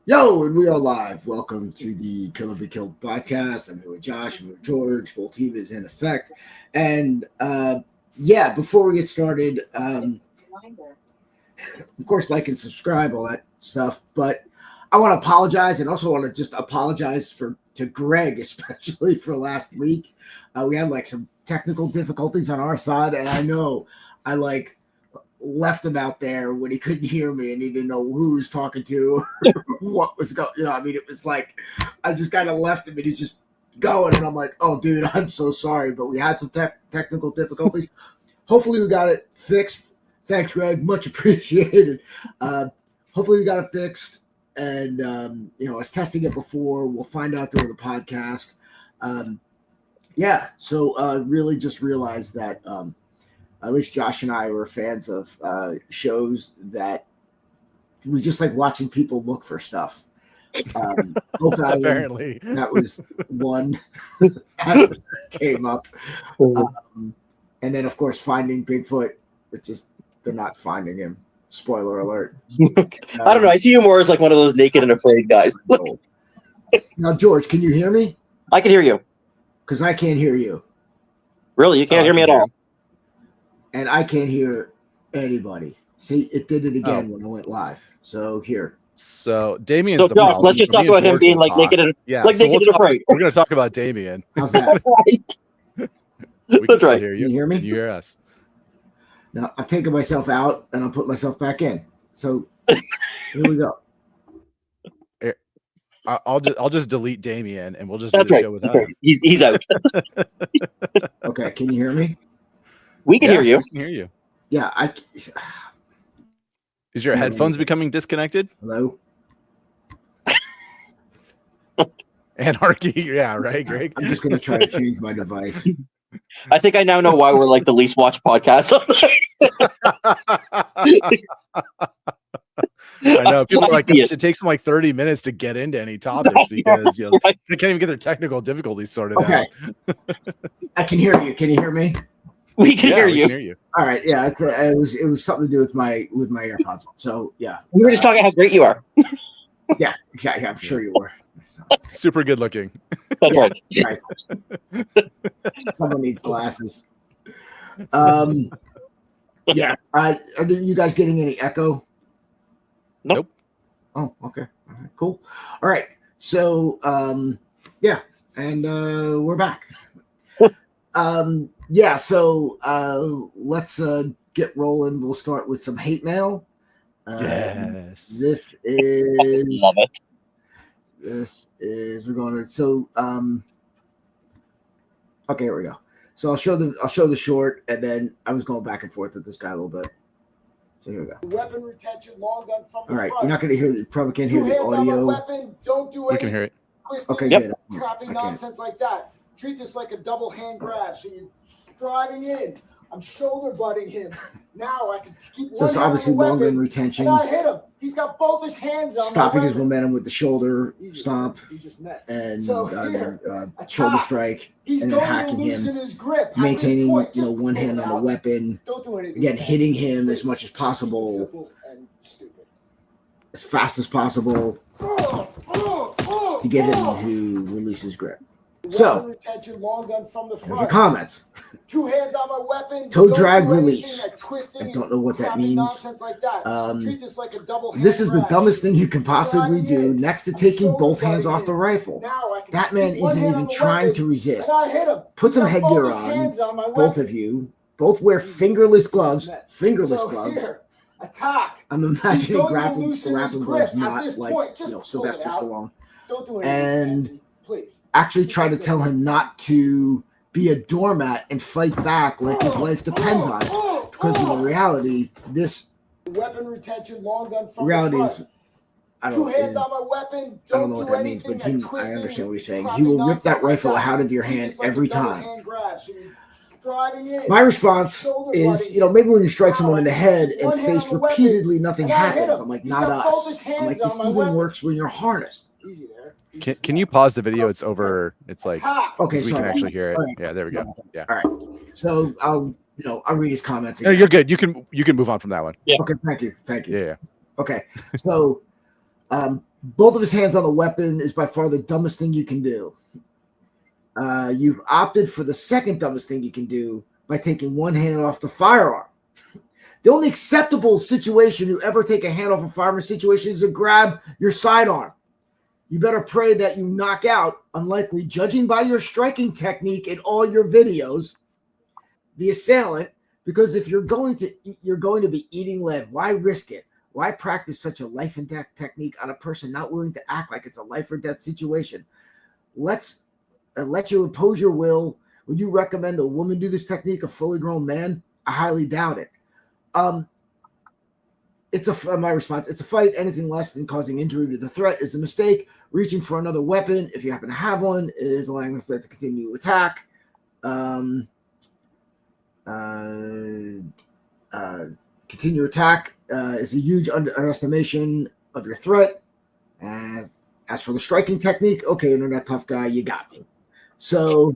Yo, and we are live. Welcome to the Kill or Be Killed podcast. I'm here with Josh, I'm here with George. Full team is in effect. And before we get started, of course, like and subscribe, all that stuff. But I want to apologize, and also want to just apologize to Greg, especially for last week. We had some technical difficulties on our side, and I know I left him out there when he couldn't hear me and he didn't know who he was talking to, what was going. It was I just kind of left him and he's just going, and I'm like, oh, dude, I'm so sorry, but we had some technical difficulties. Hopefully, we got it fixed. Thanks, Greg, much appreciated. Hopefully, we got it fixed, and I was testing it before. We'll find out during the podcast. So really just realized that. At least Josh and I were fans of shows that we just like watching people look for stuff. Oak Island, apparently. That was one that came up. And then, of course, Finding Bigfoot, which is they're not finding him. Spoiler alert. I don't know. I see you more as like one of those naked and afraid guys. Now, George, can you hear me? I can hear you. Because I can't hear you. Really? You can't hear me at all? And I can't hear anybody. See, it did it again when I went live. So here. So Damian's the problem. Let's just talk about him being like naked and naked and afraid. We're going to talk about Damian. How's that? That's right. Hear you. Can you hear me? Can you hear us? Now I'm taking myself out and I'm putting myself back in. So here we go. I'll just delete Damian and we'll just do the show without him. He's out. Okay, can you hear me? We can hear you. We can hear you. Yeah, Is your headphones becoming disconnected? Hello? Anarchy. Yeah, right, Greg? I'm just going to try to change my device. I think I now know why we're like the least watched podcast. I know. People are like, gosh, it takes them like 30 minutes to get into any topics because they can't even get their technical difficulties sorted out. I can hear you. Can you hear me? We can hear you. All right. Yeah, it was something to do with my AirPods. So yeah. We were just talking how great you are. Yeah, exactly. I'm sure you were. Super good looking. That's right. Nice. Someone needs glasses. Yeah. Are you guys getting any echo? Nope. Oh, okay. All right, cool. All right. So yeah, and we're back. So let's get rolling. We'll start with some hate mail. Yes. This is love it. We're going to okay, here we go. So I'll show the short, and then I was going back and forth with this guy a little bit. So here we go. Weapon retention, long gun from the All right, front. you're not going to hear. You probably can't hear the audio. Weapon, don't do we can hear it. Okay, good. Crappy nonsense like that. Treat this like a double hand grab. So you're driving in. I'm shoulder butting him. Now I can keep. So it's obviously long gun retention. And I hit him. He's got both his hands on. Stopping his momentum with the shoulder stomp and shoulder strike, and then hacking him, maintaining one hand on the weapon. Don't do anything. Again, hitting him as much as possible, as fast as possible, to get him to release his grip. So, retention, long gun from the front. there's your comments. 2 hands on my weapon. Toe drag release. I don't know what that means. This is the dumbest thing you can possibly do next to taking both hands off the rifle. That man isn't even trying to resist. Put some headgear on, both of you. Both wear fingerless gloves. Attack. I'm imagining grappling gloves, not like Sylvester Stallone. Don't do anything, please. Actually try to tell him not to be a doormat and fight back like his life depends on it. Because in the reality, this weapon retention, long gun from reality the is, I don't know what that means, but I understand what he's saying. He will rip that rifle out of your hand every time. My response is, maybe when you strike someone in the head and face repeatedly, nothing happens. I'm like, not us. I'm like, this even works when you're harnessed. Can you pause the video? It's over. It's like okay, we can actually hear it. Right. Yeah, there we go. Yeah. All right. So I'll read his comments again. No, you're good. You can move on from that one. Yeah. Okay. Thank you. Yeah. Okay. So Both of his hands on the weapon is by far the dumbest thing you can do. You've opted for the second dumbest thing you can do by taking one hand off the firearm. The only acceptable situation you ever take a hand off a firearm situation is to grab your sidearm. You better pray that you knock out, unlikely, judging by your striking technique in all your videos, the assailant, because if you're going to be eating lead, why risk it? Why practice such a life and death technique on a person not willing to act like it's a life or death situation? Let you impose your will. Would you recommend a woman do this technique, a fully grown man? I highly doubt it. My response, it's a fight. Anything less than causing injury to the threat is a mistake. Reaching for another weapon, if you happen to have one, is allowing the threat to continue to attack. Continue attack is a huge underestimation of your threat. As for the striking technique, okay, internet tough guy, you got me. So,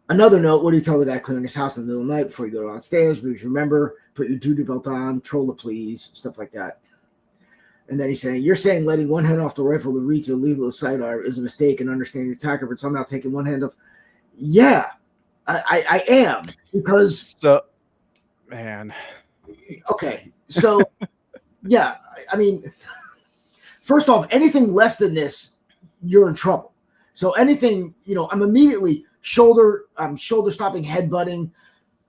another note: what do you tell the guy clearing his house in the middle of the night before you go downstairs? Please remember, put your duty belt on, troll the please, stuff like that. And then he's saying, you're saying letting one hand off the rifle to reach your lethal sidearm is a mistake and understand your attacker, but somehow taking one hand off. Yeah, I am, because. So, man. Okay, so, yeah, I mean, first off, anything less than this, you're in trouble. So anything, I'm immediately shoulder stopping, headbutting.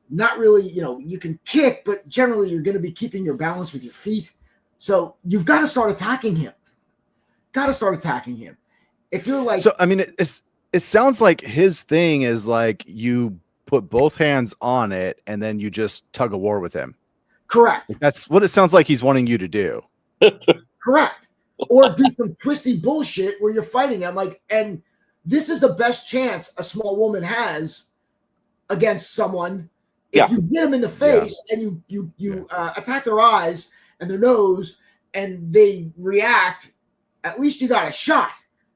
Not really, you can kick, but generally you're going to be keeping your balance with your feet. So you've got to start attacking him. If you're like, so I mean, it sounds like his thing is like you put both hands on it and then you just tug a war with him. Correct. That's what it sounds like he's wanting you to do. Correct. Or do some twisty bullshit where you're fighting him. And this is the best chance a small woman has against someone. If you get them in the face and you attack their eyes and their nose and they react, at least you got a shot.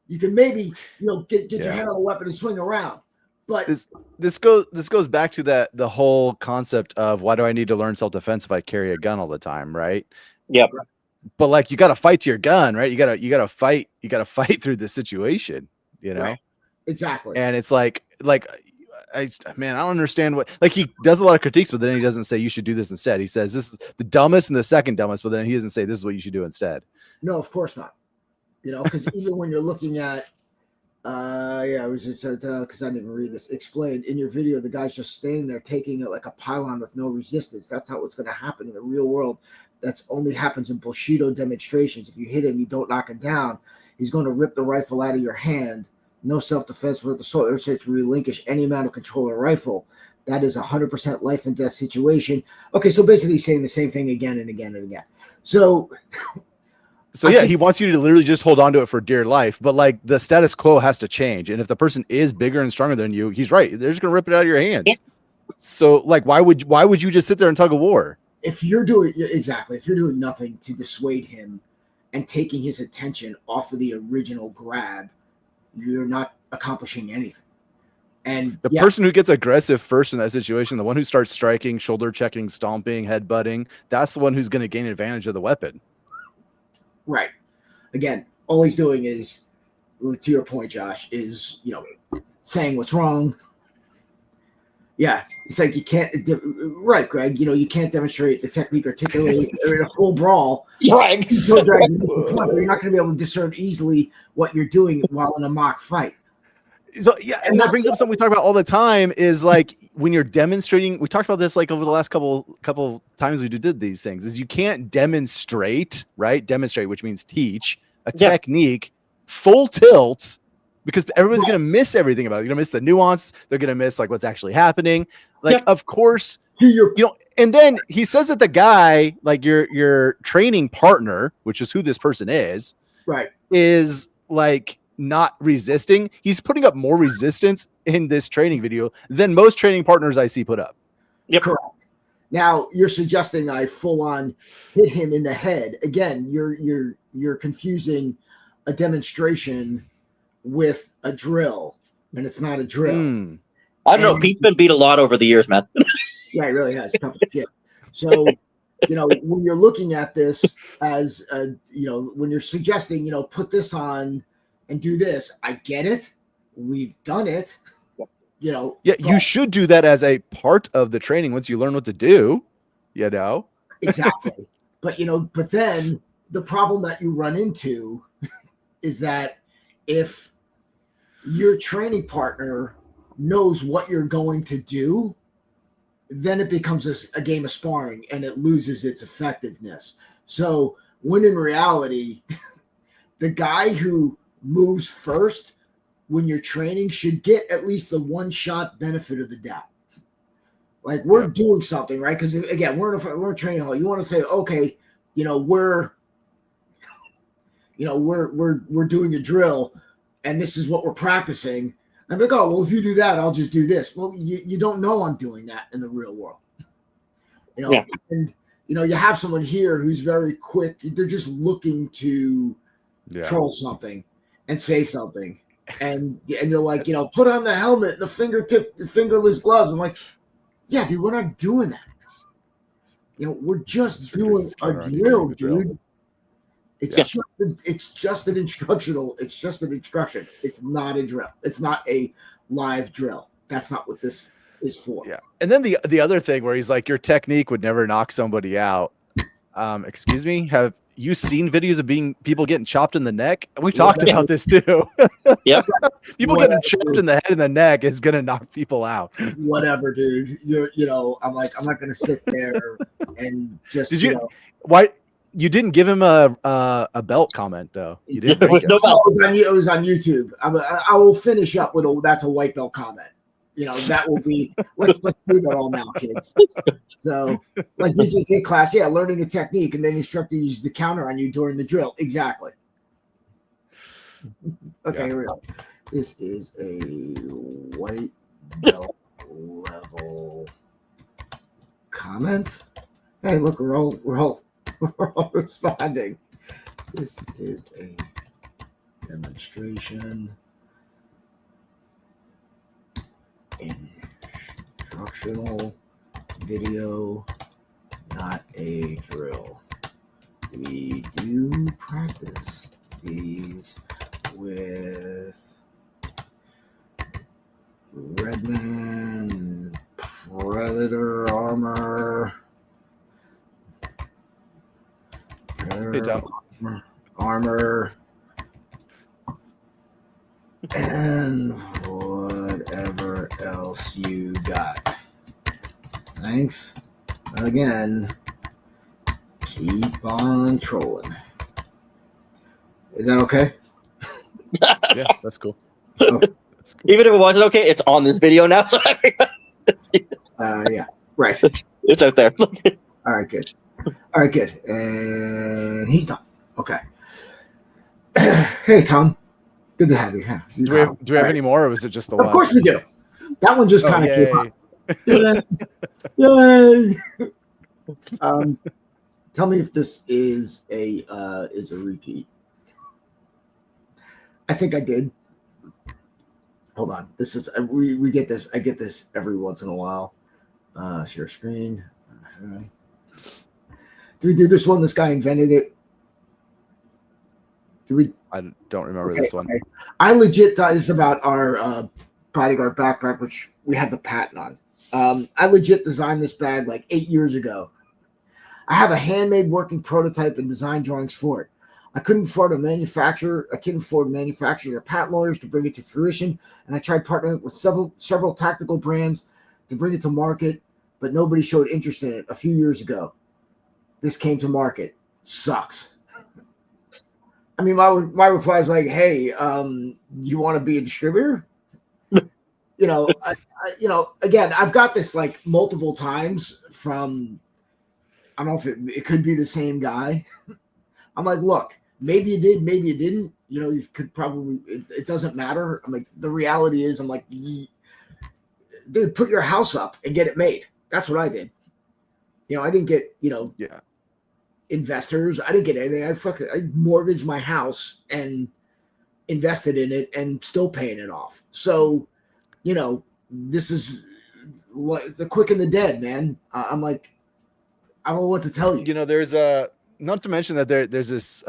You can maybe get your hand on the weapon and swing around. But this goes back to the whole concept of why do I need to learn self-defense if I carry a gun all the time, right? Yep. But like you got to fight to your gun, right? You got to fight through the situation, Right. Exactly. And it's like I don't understand what, like, he does a lot of critiques, but then he doesn't say you should do this instead. He says this is the dumbest and the second dumbest, but then he doesn't say this is what you should do instead. No, of course not. Because even when you're looking at, I was just because I didn't read this. Explained in your video, the guy's just staying there taking it like a pylon with no resistance. That's not what's going to happen in the real world. That's only happens in Bushido demonstrations. If you hit him, you don't knock him down. He's going to rip the rifle out of your hand. No self-defense with the sword. Search relinquish any amount of control of a rifle. That is 100% life and death situation. Okay, so basically saying the same thing again and again and again. So yeah, he wants you to literally just hold on to it for dear life. But like the status quo has to change. And if the person is bigger and stronger than you, he's right. They're just going to rip it out of your hands. Yeah. So like, why would you just sit there and tug a war? If you're doing nothing to dissuade him and taking his attention off of the original grab, you're not accomplishing anything. And the person who gets aggressive first in that situation, the one who starts striking, shoulder checking, stomping, headbutting, that's the one who's going to gain advantage of the weapon. Right. Again, all he's doing is, to your point, Josh, is, saying what's wrong. Yeah. It's like you can't, right, Greg, you can't demonstrate the technique articulated in a full brawl. Right. You're not going to be able to discern easily what you're doing while in a mock fight. So yeah, and that brings up something we talk about all the time is like when you're demonstrating, we talked about this like over the last couple times we did these things, is you can't demonstrate, right? Demonstrate, which means teach a technique full tilt, because everyone's going to miss everything about it. You're going to miss the nuance. They're going to miss like what's actually happening. Like, of course, and then he says that the guy, like your training partner, which is who this person is, right, is like not resisting. He's putting up more resistance in this training video than most training partners I see put up. Yep. Correct. Now you're suggesting I full on hit him in the head. Again, you're confusing a demonstration with a drill, and it's not a drill. I don't know. Pete's been beat a lot over the years, man. Yeah, he really has. Tough as shit. So when you're looking at this as, when you're suggesting, put this on and do this, I get it. We've done it. Yeah, you should do that as a part of the training once you learn what to do. Exactly. But then the problem that you run into is that if your training partner knows what you're going to do, then it becomes a game of sparring and it loses its effectiveness. So when in reality, the guy who moves first when you're training should get at least the one-shot benefit of the doubt. Like we're doing something, right? Because again, we're in a training hall. You want to say, okay, we're doing a drill, and this is what we're practicing. I'm like, oh, well, if you do that, I'll just do this. Well, you don't know I'm doing that in the real world. And you have someone here who's very quick. They're just looking to troll something and say something. And you're like, put on the helmet and the fingerless gloves. I'm like, yeah, dude, we're not doing that. We're just doing a drill, dude. It's just an instructional. It's just an instruction. It's not a drill. It's not a live drill. That's not what this is for. Yeah. And then the other thing where he's like, your technique would never knock somebody out. Excuse me, have you seen videos of people getting chopped in the neck? We've talked about this too. Yep. People getting chopped in the head and the neck is gonna knock people out. Whatever, dude. I'm like, I'm not gonna sit there and just. Did you? Why? You didn't give him a belt comment though. You didn't. There was no belt. It was on YouTube. I will finish up with that's a white belt comment. That will be. Let's do that all now, kids. So, like BJJ class, learning a technique, and then instructor uses the counter on you during the drill. Exactly. Okay, here we go. This is a white belt level comment. Hey, look, we're all responding. This is a demonstration. Instructional video, not a drill. We do practice these with Redman Predator armor. Armor and whatever else you got. Thanks again. Keep on trolling. Is that okay? Yeah, that's cool. Okay. That's cool. Even if it wasn't okay, it's on this video now. So yeah, right. It's out there. All right, good. And he's done. Okay. Hey, Tom. Good to have you. Yeah, do we have any more, or was it just the one? Of course we do. That one just kind of came up. Yay. Tell me if this is a repeat. I think I did. Hold on. This is we get this. I get this every once in a while. Share screen. Okay. Did we do this one? This guy invented it. Did we? I don't remember this one. Okay. I legit thought this is about our Bodyguard backpack, which we had the patent on. I legit designed this bag like 8 years ago. I have a handmade working prototype and design drawings for it. I couldn't afford manufacturers or patent lawyers to bring it to fruition, and I tried partnering with several tactical brands to bring it to market, but nobody showed interest in it a few years ago. This came to market. Sucks. I mean, my reply is like, hey, you want to be a distributor? Again, I've got this like multiple times from, I don't know if it could be the same guy. I'm like, look, maybe you did, maybe you didn't. You could probably, it doesn't matter. I'm like, the reality is, I'm like, dude, put your house up and get it made. That's what I did. I didn't get, investors. I didn't get anything. I mortgaged my house and invested in it and still paying it off. So, this is what the quick and the dead, man. I'm like, I don't know what to tell you. You know, there's a not to mention that there's this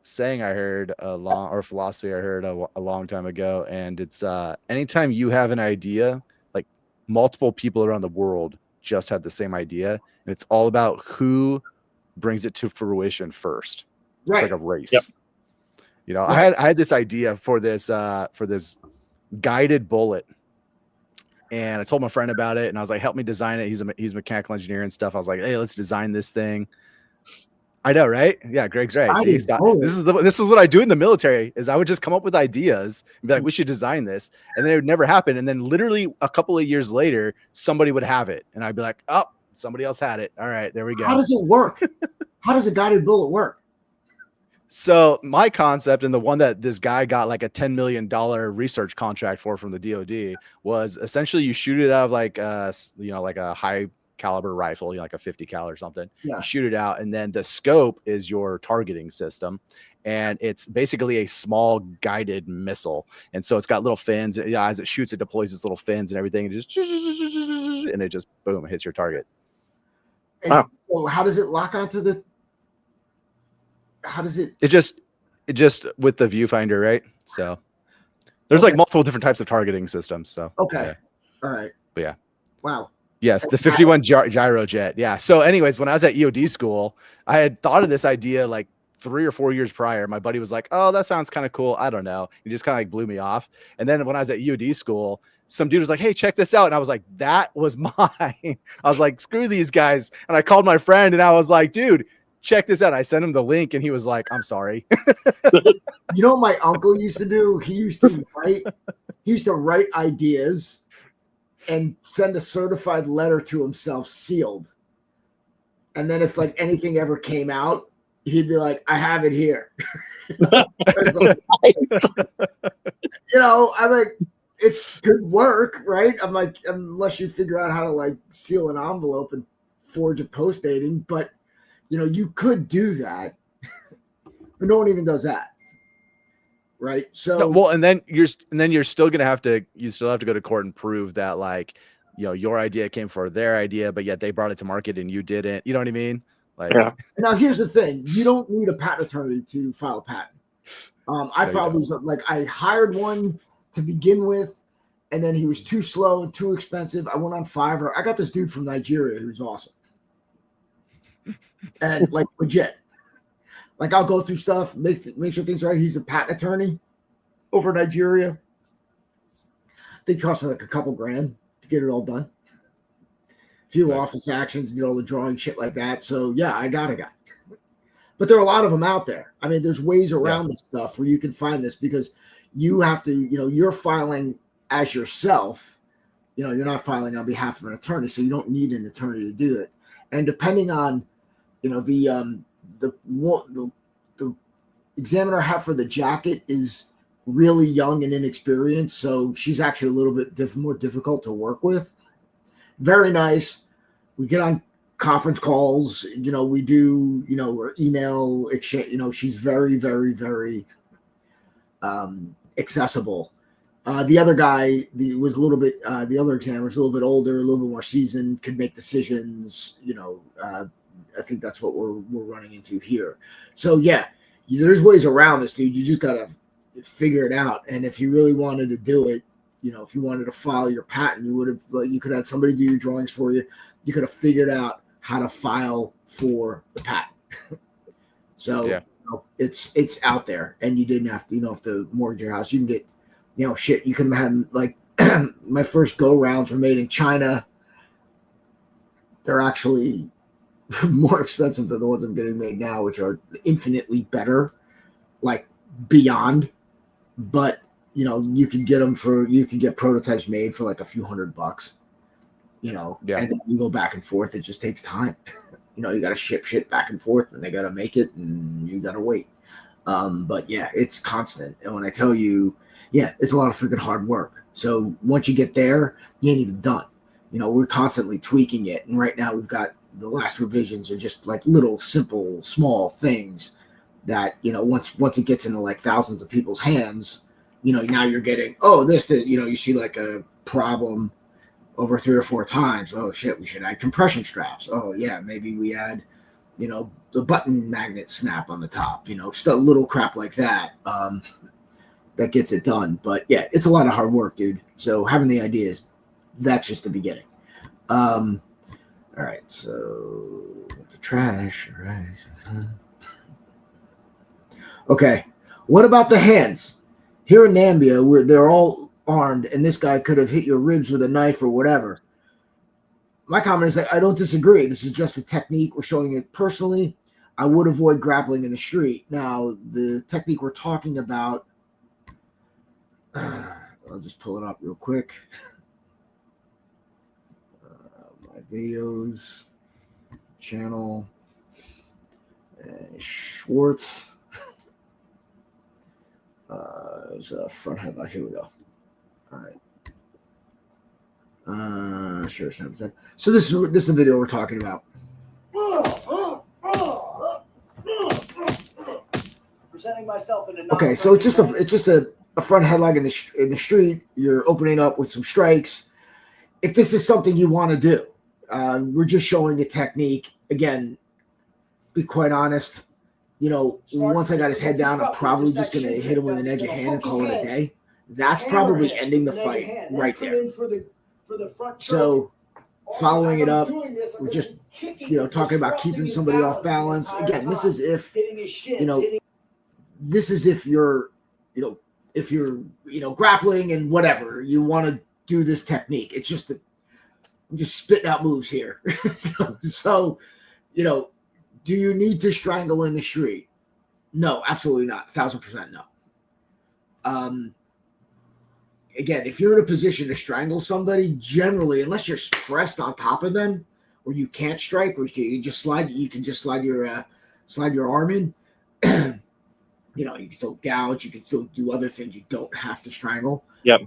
saying I heard or philosophy I heard a long time ago, and it's anytime you have an idea, like multiple people around the world just had the same idea, and it's all about who brings it to fruition first. Right. It's like a race. Yep. You know, Right. I had this idea for this guided bullet, and I told my friend about it, and I was like, help me design it. He's a mechanical engineer and stuff. I was like, hey, let's design this thing. I know, right? Yeah, Greg's right. See, this is what I do in the military is I would just come up with ideas and be like, we should design this. And then it would never happen. And then literally a couple of years later, somebody would have it. And I'd be like, oh, somebody else had it. All right, there we go. How does it work? How does a guided bullet work? So my concept, and the one that this guy got like a $10 million research contract for from the DoD, was essentially you shoot it out of like like a high caliber rifle, like a 50 cal or something. Yeah. You shoot it out, and then the scope is your targeting system, and it's basically a small guided missile. And so it's got little fins. As it shoots, it deploys its little fins and everything, and it just boom, it hits your target. And so how does it lock onto the? How does it? It just with the viewfinder, right? So there's like multiple different types of targeting systems. So okay, all right, but yeah, wow. Yeah, the 51 gyrojet. Yeah. So anyways, when I was at EOD school, I had thought of this idea like 3 or 4 years prior. My buddy was like, oh, that sounds kind of cool. I don't know. He just kind of like blew me off. And then when I was at EOD school, some dude was like, hey, check this out. And I was like, that was mine. I was like, screw these guys. And I called my friend and I was like, dude, check this out. I sent him the link and he was like, I'm sorry. You know what my uncle used to do? He used to write ideas and send a certified letter to himself sealed. And then if like anything ever came out, he'd be like, I have it here. You know, I'm like, it could work, right? I'm like, unless you figure out how to like seal an envelope and forge a post dating, but you know, you could do that, but no one even does that. Right. So well, and then you're still gonna have to go to court and prove that like, you know, your idea came for their idea, but yet they brought it to market and you didn't. You know what I mean? Like, yeah. Now here's the thing: you don't need a patent attorney to file a patent. I filed these like I hired one to begin with, and then he was too slow and too expensive. I went on Fiverr. I got this dude from Nigeria who's awesome, and like legit. Like I'll go through stuff, make sure things are right. He's a patent attorney over Nigeria. I think it cost me like a couple grand to get it all done. A few office actions, all the drawing, shit like that. So yeah, I got a guy. But there are a lot of them out there. I mean, there's ways around this stuff where you can find this because you have to, you're filing as yourself. You're not filing on behalf of an attorney, so you don't need an attorney to do it. And depending on, the examiner I have for the jacket is really young and inexperienced, so she's actually a little bit more difficult to work with. Very nice. We get on conference calls, we do, or email exchange. She's very, very, very accessible. The other guy was a little bit, the other examiner was a little bit older, a little bit more seasoned, could make decisions. I think that's what we're running into here. So yeah, there's ways around this, dude. You just gotta figure it out. And if you really wanted to do it, if you wanted to file your patent, you could have somebody do your drawings for you. You could have figured out how to file for the patent. So it's out there, and you didn't have to, have to mortgage your house. You can get, you can have like my first go rounds were made in China. They're actually more expensive than the ones I'm getting made now, which are infinitely better, like beyond. But you can get prototypes made for like a few $100, and then you go back and forth. It just takes time. You got to ship shit back and forth, and they got to make it, and you got to wait. But yeah, it's constant. And when I tell you, it's a lot of freaking hard work. So once you get there, you ain't even done. We're constantly tweaking it. And right now we've got the last revisions are just like little simple, small things that, once it gets into like thousands of people's hands, now you're getting, you see like a problem over 3 or 4 times. Oh shit, we should add compression straps. Oh yeah, maybe we add, you know, the button magnet snap on the top, you know, just a little crap like that. That gets it done. But yeah, it's a lot of hard work, dude. So having the ideas, that's just the beginning. All right, so the trash, right? Okay, what about the hands? Here in Nambia, where they're all armed, and this guy could have hit your ribs with a knife or whatever. My comment is that I don't disagree. This is just a technique. We're showing it personally. I would avoid grappling in the street. Now, the technique we're talking about, I'll just pull it up real quick. My videos, channel, Schwartz. There's a front headlock. Here we go. All right. Sure, it's 10%. So this is the video we're talking about. Presenting myself in a Okay, so it's just a front headlock in the street. You're opening up with some strikes. If this is something you want to do, we're just showing a technique. Again, be quite honest. You know, once I got his head down, I'm probably just going to hit him with an edge of hand and call it a day. That's probably ending the fight right there. So following it up, we're just, you know, talking about keeping somebody off balance. Again, this is if, you know, this is if you're, you know, if you're, you know, grappling and whatever, you want to do this technique. It's just that I'm just spitting out moves here. So, you know, do you need to strangle in the street? No, absolutely not. 1000% no. Again, if you're in a position to strangle somebody, generally, unless you're pressed on top of them, where you can't strike, or you just slide, you can just slide your arm in. You know, you can still gouge, you can still do other things. You don't have to strangle. Yep.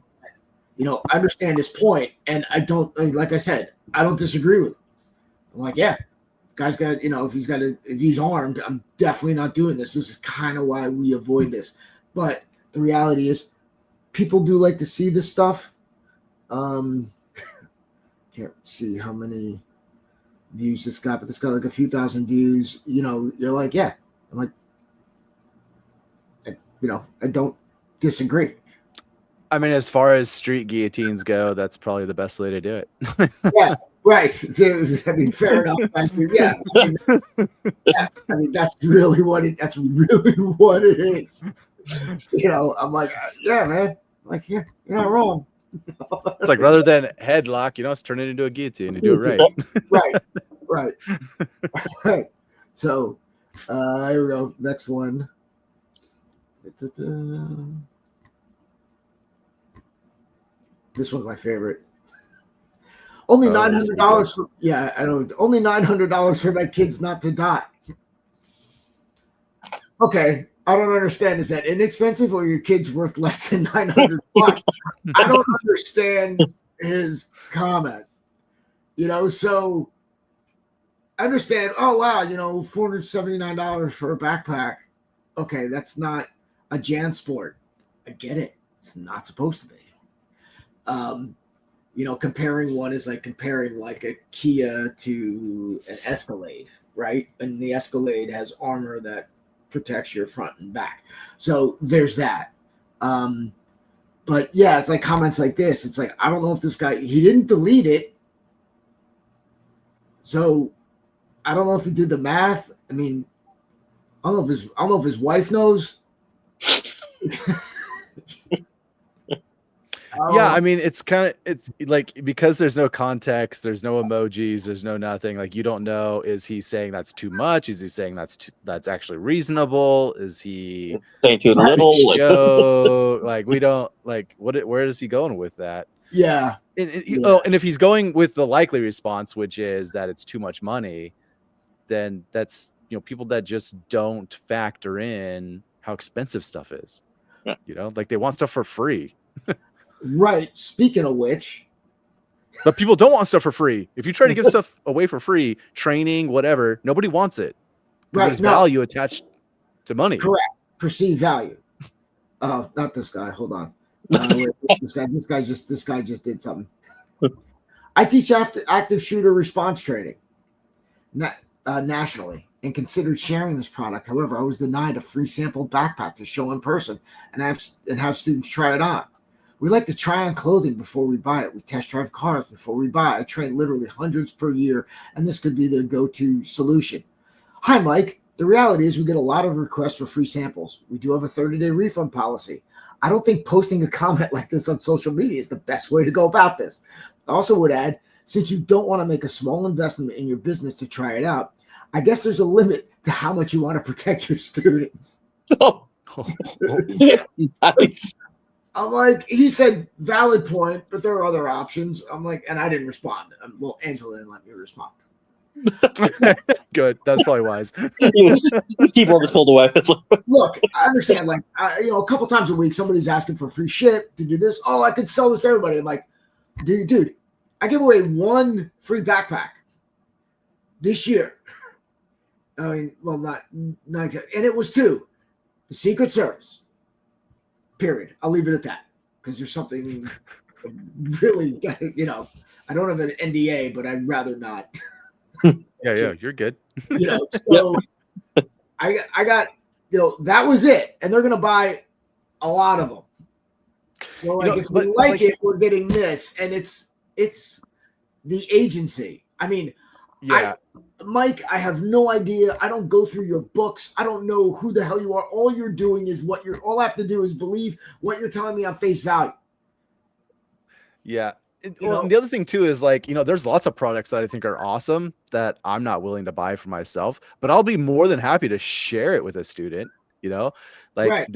You know, I understand his point, and I don't, like I said, I don't disagree with him. I'm like, yeah, guy's got, you know, if he's armed, I'm definitely not doing this. This is kind of why we avoid this. But the reality is, people do like to see this stuff. Can't see how many views this got, but this got like a few thousand views. You know, you're like, yeah. I'm like, you know, I don't disagree. I mean, as far as street guillotines go, that's probably the best way to do it. Yeah, right. I mean, fair enough. I mean, yeah. I mean, that's really what it is. You know, I'm like, yeah, man. Like, yeah, you're not wrong. It's like, rather than headlock, you know, let's turn it into a guillotine and do it right. Right. So, here we go. Next one. This one's my favorite. Only $900 for, yeah, I know. Only $900 for my kids not to die. Okay, I don't understand. Is that inexpensive, or your kid's worth less than $900? I don't understand his comment. You know, so I understand. Oh wow, you know, $479 for a backpack. Okay, that's not a JanSport. I get it. It's not supposed to be. You know, comparing one is like comparing like a Kia to an Escalade, right? And the Escalade has armor that protects your front and back. So there's that. But yeah, it's like comments like this. It's like, I don't know if this guy, he didn't delete it. So I don't know if he did the math. I mean, I don't know if his wife knows. Yeah, I mean, it's like, because there's no context, there's no emojis, there's no nothing. Like, you don't know, is he saying that's too much? Is he saying that's actually reasonable? Is he saying too little? Joe? Like, we don't, like, where is he going with that? Yeah. And if he's going with the likely response, which is that it's too much money, then that's, you know, people that just don't factor in how expensive stuff is. Yeah. You know, like, they want stuff for free. Right. Speaking of which, but people don't want stuff for free. If you try to give stuff away for free, training, whatever, nobody wants it. Right. There's value attached to money. Correct. Perceived value. Not this guy. Hold on. Wait, this guy just did something. I teach active shooter response training nationally and considered sharing this product. However, I was denied a free sample backpack to show in person and have students try it on. We like to try on clothing before we buy it. We test drive cars before we buy. I train literally hundreds per year, and this could be their go-to solution. Hi, Mike. The reality is we get a lot of requests for free samples. We do have a 30-day refund policy. I don't think posting a comment like this on social media is the best way to go about this. I also would add, since you don't want to make a small investment in your business to try it out, I guess there's a limit to how much you want to protect your students. Oh. Nice. I'm like, he said, valid point, but there are other options. I'm like, and I didn't respond. Well, Angela didn't let me respond. Good. That's probably wise. Keyboard was pulled away. Look, I understand. Like, a couple times a week, somebody's asking for free shit to do this. Oh, I could sell this to everybody. I'm like, dude, I give away one free backpack this year. I mean, well, not exactly. And it was to the Secret Service. Period. I'll leave it at that because there's something really, I don't have an NDA, but I'd rather not. Yeah, you're good. So I got, that was it. And they're going to buy a lot of them. If we like it, we're getting this. And it's the agency. I mean, yeah. Mike, I have no idea. I don't go through your books. I don't know who the hell you are. All you're doing is all I have to do is believe what you're telling me on face value. Yeah. And the other thing too is there's lots of products that I think are awesome that I'm not willing to buy for myself, but I'll be more than happy to share it with a student. Right.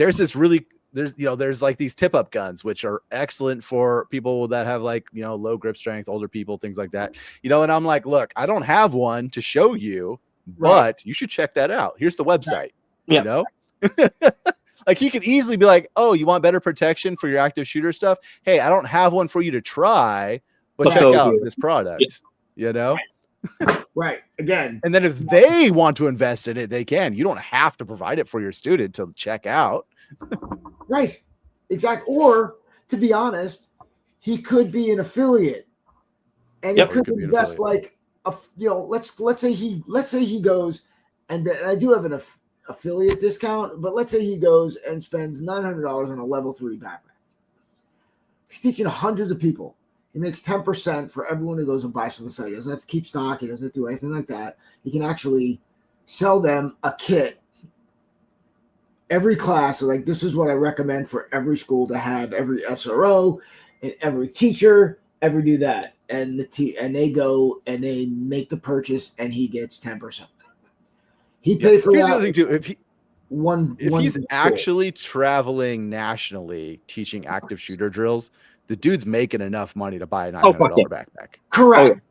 There's like these tip up guns, which are excellent for people that have low grip strength, older people, things like that. And I'm like, look, I don't have one to show you, but you should check that out. Here's the website, Like he could easily be like, oh, you want better protection for your active shooter stuff? Hey, I don't have one for you to try, but check out this product, Right. Again. And then if they want to invest in it, they can. You don't have to provide it for your student to check out. Right. Exactly. Or to be honest, he could be an affiliate and he could invest let's say he goes and I do have an affiliate discount, but let's say he goes and spends $900 on a level 3 backpack. He's teaching hundreds of people. He makes 10% for everyone who goes and buys from the site. He doesn't have to keep stock. He doesn't do anything like that. He can actually sell them a kit every class. So this is what I recommend for every school to have, every SRO and every teacher, ever do that. And they go and they make the purchase and he gets 10%. He paid for that. Here's the other thing too. If he's actually traveling nationally teaching active shooter drills, the dude's making enough money to buy a $900 backpack. Correct.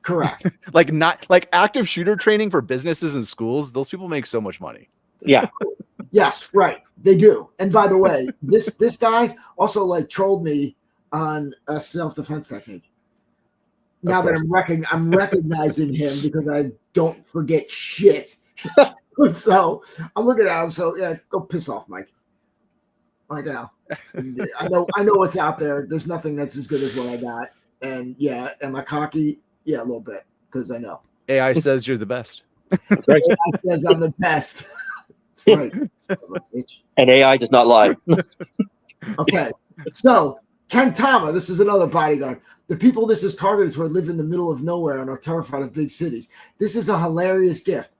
Correct. Like active shooter training for businesses and schools, those people make so much money. Yeah. Yes, right. They do. And by the way, this guy also trolled me on a self-defense technique. Now that I'm recognizing him because I don't forget shit. So I'm looking at him. So yeah, go piss off, Mike. Right now. I know what's out there. There's nothing that's as good as what I got. And yeah, am I cocky? Yeah, a little bit, because I know. AI says you're the best. Right. AI says I'm the best. That's right. And AI does not lie. Okay. So Ken Tama, this is another bodyguard. The people this is targeted toward live in the middle of nowhere and are terrified of big cities. This is a hilarious gift.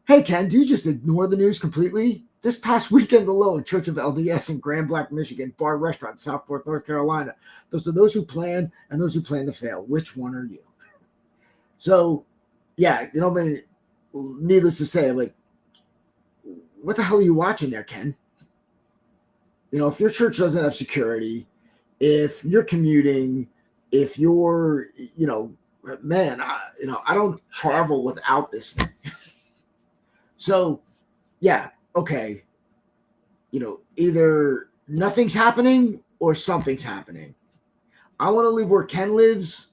Hey, Ken, do you just ignore the news completely? This past weekend alone, Church of LDS in Grand Blanc, Michigan, bar restaurant, Southport, North Carolina. Those are those who plan and those who plan to fail. Which one are you? So, yeah, needless to say, what the hell are you watching there, Ken? If your church doesn't have security, if you're commuting, if you're, man, I don't travel without this thing. So, yeah, okay. Either nothing's happening or something's happening. I want to live where Ken lives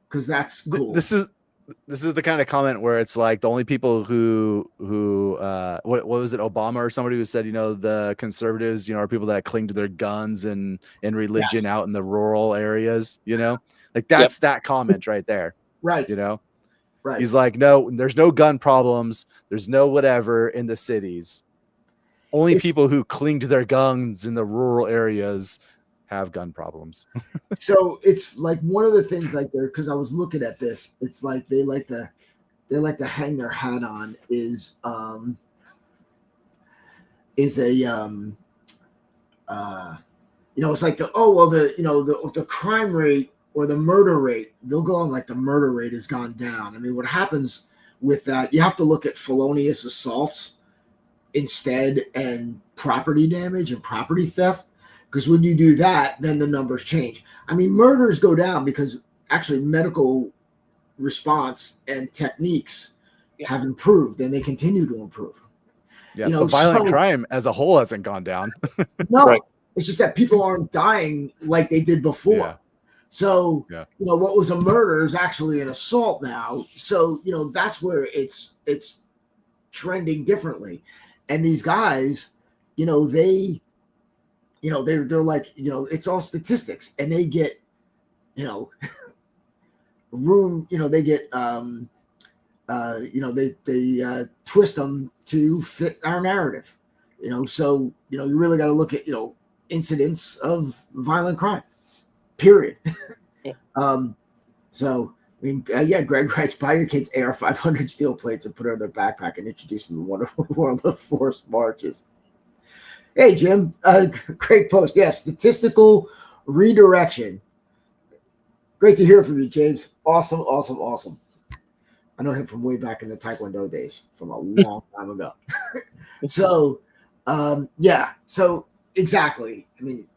because that's cool. This is the kind of comment where it's like the only people who what was it, Obama or somebody who said, the conservatives, are people that cling to their guns and religion out in the rural areas, Like that's that comment right there. Right. You know, Right. he's like, no, there's no gun problems. There's no whatever in the cities. Only people who cling to their guns in the rural areas have gun problems. So it's like one of the things like there, because I was looking at this, it's like they like to hang their hat on is a it's like the crime rate or the murder rate, they'll go on like the murder rate has gone down. I mean, what happens with that, you have to look at felonious assaults instead and property damage and property theft, because when you do that, then the numbers change. I mean, murders go down because actually medical response and techniques have improved and they continue to improve. Yeah, but violent crime as a whole hasn't gone down. No, right. It's just that people aren't dying like they did before. Yeah. So, what was a murder is actually an assault now. So, that's where it's trending differently. And these guys, they're like, it's all statistics, and they get, room, they get, they twist them to fit our narrative, so, you really got to look at, incidents of violent crime, period. So, I mean, Greg writes, buy your kids AR-500 steel plates and put it on their backpack and introduce them to one of the forced marches. Hey, Jim, great post. Yeah, statistical redirection. Great to hear from you, James. Awesome. I know him from way back in the Taekwondo days, from a long time ago. So, so exactly. I mean,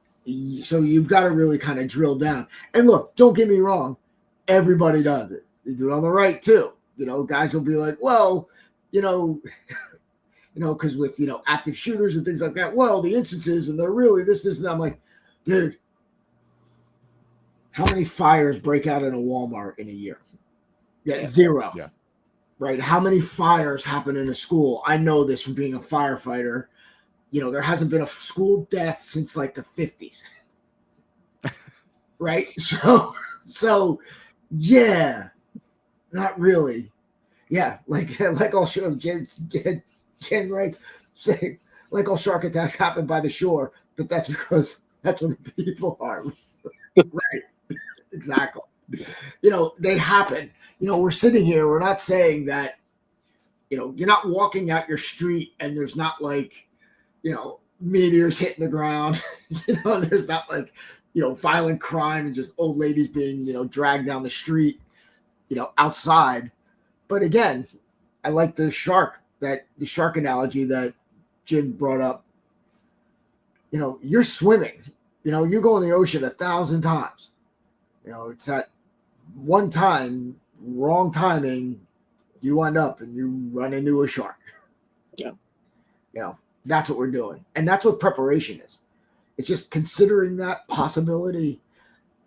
so you've got to really kind of drill down. And look, don't get me wrong. Everybody does it. They do it on the right too. Guys will be like, well, because with, active shooters and things like that, well, the instances and they're really this, and I'm like, dude, how many fires break out in a Walmart in a year? Yeah, zero. Yeah. Right. How many fires happen in a school? I know this from being a firefighter. There hasn't been a school death since like the 50s. Right. So yeah, not really. Yeah. Like all sure Jen writes, say like all shark attacks happen by the shore, but that's because that's where the people are. Right. Exactly. They happen. We're sitting here. We're not saying that, you're not walking out your street and there's not like, meteors hitting the ground. There's not like, violent crime and just old ladies being, dragged down the street, outside. But again, I like the shark analogy that Jim brought up. You're swimming, you go in the ocean 1,000 times. It's that one time, wrong timing, you wind up and you run into a shark. Yeah. That's what we're doing. And that's what preparation is. It's just considering that possibility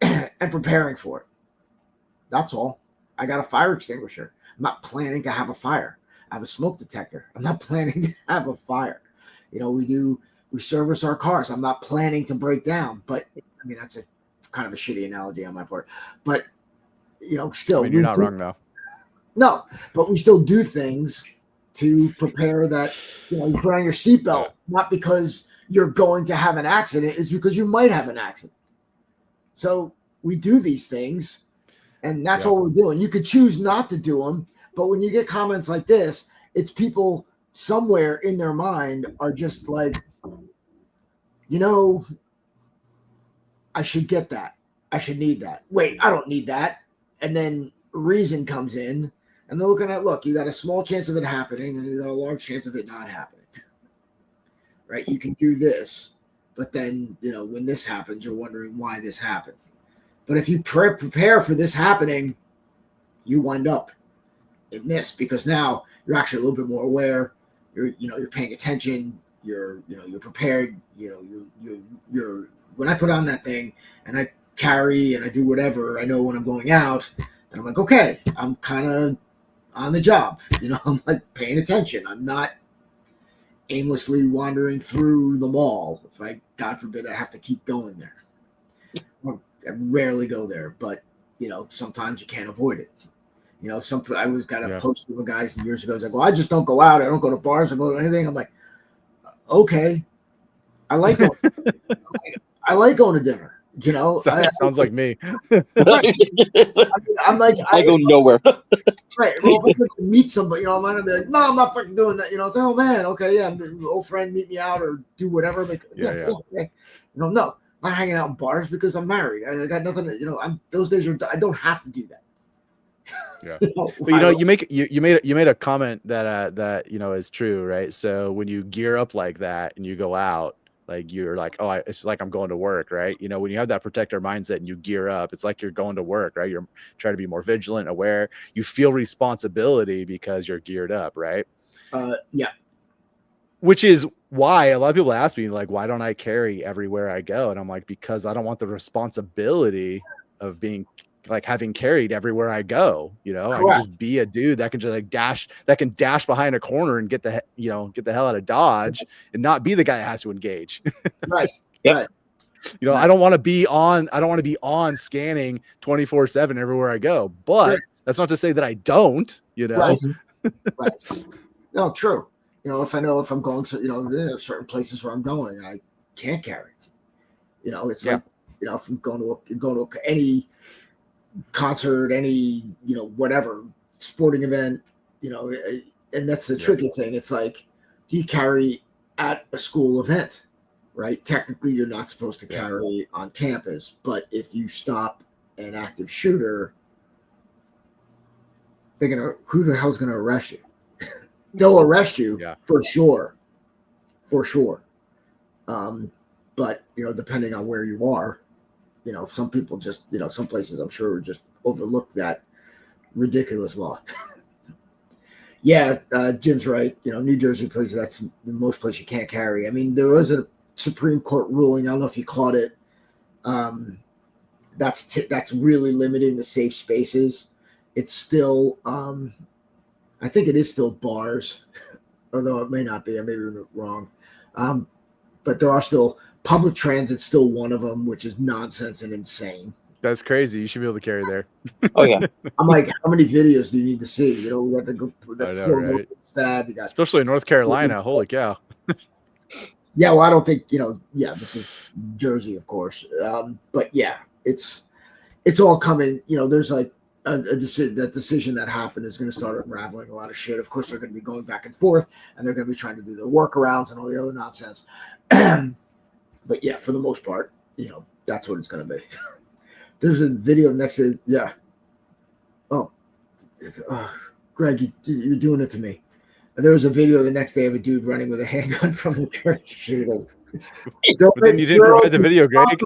and preparing for it. That's all. I got a fire extinguisher. I'm not planning to have a fire. I have a smoke detector. I'm not planning to have a fire. We service our cars. I'm not planning to break down, but I mean, that's a kind of a shitty analogy on my part, but still, I mean, you're not wrong though. No, but we still do things to prepare that, you put on your seatbelt, not because you're going to have an accident, it's because you might have an accident. So we do these things, and that's all we're doing. You could choose not to do them, but when you get comments like this, it's people somewhere in their mind are just like, I should get that. I should need that. Wait, I don't need that. And then reason comes in, and they're looking at, look, you got a small chance of it happening, and you got a large chance of it not happening. Right? You can do this, but then, when this happens, you're wondering why this happened. But if you prepare for this happening, you wind up in this, because now you're actually a little bit more aware. You're paying attention. You're prepared. You're when I put on that thing and I carry and I do whatever, I know when I'm going out, then I'm like, okay, I'm kind of on the job. I'm like paying attention. I'm not aimlessly wandering through the mall. If God forbid, I have to keep going there. I rarely go there, but sometimes you can't avoid it. I was got a Yeah. post with guys years ago. It's like, well, I just don't go out. I don't go to bars. I don't go to anything. I'm like, okay, I like going. I like going to dinner. Sounds like me. I'm like, I go nowhere. right. Well, if I could meet somebody, I might not be like, no, I'm not fucking doing that. It's like, oh man, okay, yeah, old friend, meet me out or do whatever. Like, Yeah. Okay. No, not hanging out in bars because I'm married. I got nothing. Those days are. I don't have to do that. Yeah. But you made a comment that is true, right? So when you gear up like that and you go out, like you're like, oh, it's like I'm going to work, right? When you have that protector mindset and you gear up, it's like you're going to work, right? You're trying to be more vigilant, aware. You feel responsibility because you're geared up, right? Yeah. Which is why a lot of people ask me, like, why don't I carry everywhere I go? And I'm like, because I don't want the responsibility of being like having carried everywhere I go. I can just be a dude that can just like dash behind a corner and get the hell out of Dodge and not be the guy that has to engage. Right. Yep. Right. I don't want to be on scanning 24/7 everywhere I go, but that's not to say that I don't, Right. Right. No, true. If I'm going to, there are certain places where I'm going, I can't carry. It's like, if I'm going to any concert, any, whatever sporting event, and that's the tricky thing. It's like, do you carry at a school event, right? Technically, you're not supposed to carry on campus, but if you stop an active shooter, who the hell's gonna arrest you? They'll arrest you for sure. But depending on where you are, some people just, some places I'm sure just overlook that ridiculous law. Jim's right. New Jersey places, that's the most place you can't carry. I mean, there was a Supreme Court ruling. I don't know if you caught it. That's really limiting the safe spaces. It's still, I think it is still bars, although it may not be. I may be wrong. But there are still public transit, still one of them, which is nonsense and insane. That's crazy. You should be able to carry there. Oh yeah. I'm like, how many videos do you need to see? We got I know, right? Especially in North Carolina. Holy cow. Yeah, well, I don't think this is Jersey, of course. But yeah, it's all coming. There's like that decision that happened is going to start unraveling a lot of shit. Of course, they're going to be going back and forth, and they're going to be trying to do their workarounds and all the other nonsense. But yeah, for the most part, that's what it's going to be. There's a video next to Greg, you're doing it to me. There was a video the next day of a dude running with a handgun from the church shooting. But then you didn't provide the video, Greg.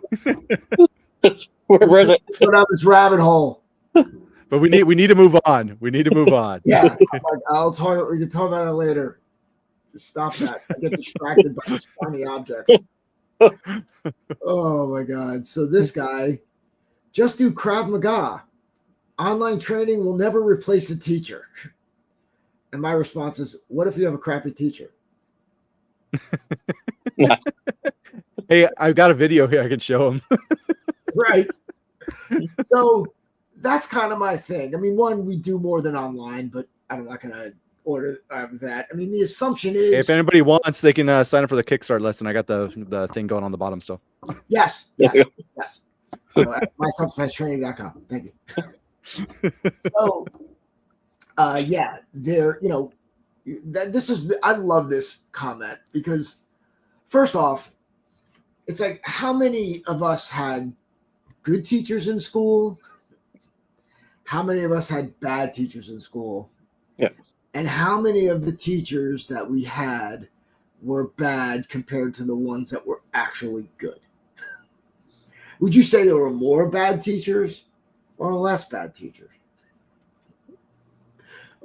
Where is it? Go down this rabbit hole. But we need to move on. We need to move on. Yeah, we can talk about it later. Just stop that. I get distracted by these funny objects. Oh my God. So this guy, just do Krav Maga. Online training will never replace a teacher. And my response is, what if you have a crappy teacher? Hey, I've got a video here I can show him. Right. So that's kind of my thing. I mean, one, we do more than online, but I'm not going to order that. I mean, the assumption is, Hey, if anybody wants, they can sign up for the Kickstarter lesson. I got the thing going on the bottom still. Yes. So myselfsmashtraining.com. Thank you. So, I love this comment because, first off, it's like, how many of us had good teachers in school? How many of us had bad teachers in school? Yeah. And how many of the teachers that we had were bad compared to the ones that were actually good? Would you say there were more bad teachers or less bad teachers?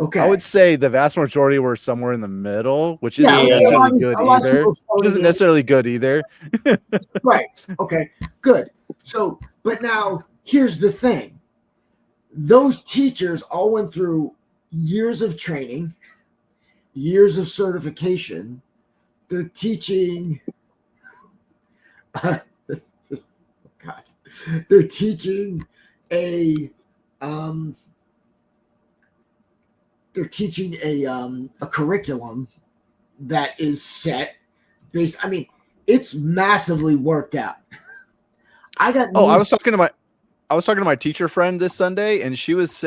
Okay. I would say the vast majority were somewhere in the middle, which isn't necessarily good either. Right. Okay. Good. So, but now here's the thing. Those teachers all went through years of training, years of certification. They're teaching. They're teaching a they're teaching a curriculum that is set based. I mean, it's massively worked out. I was talking to my teacher friend this Sunday, and she was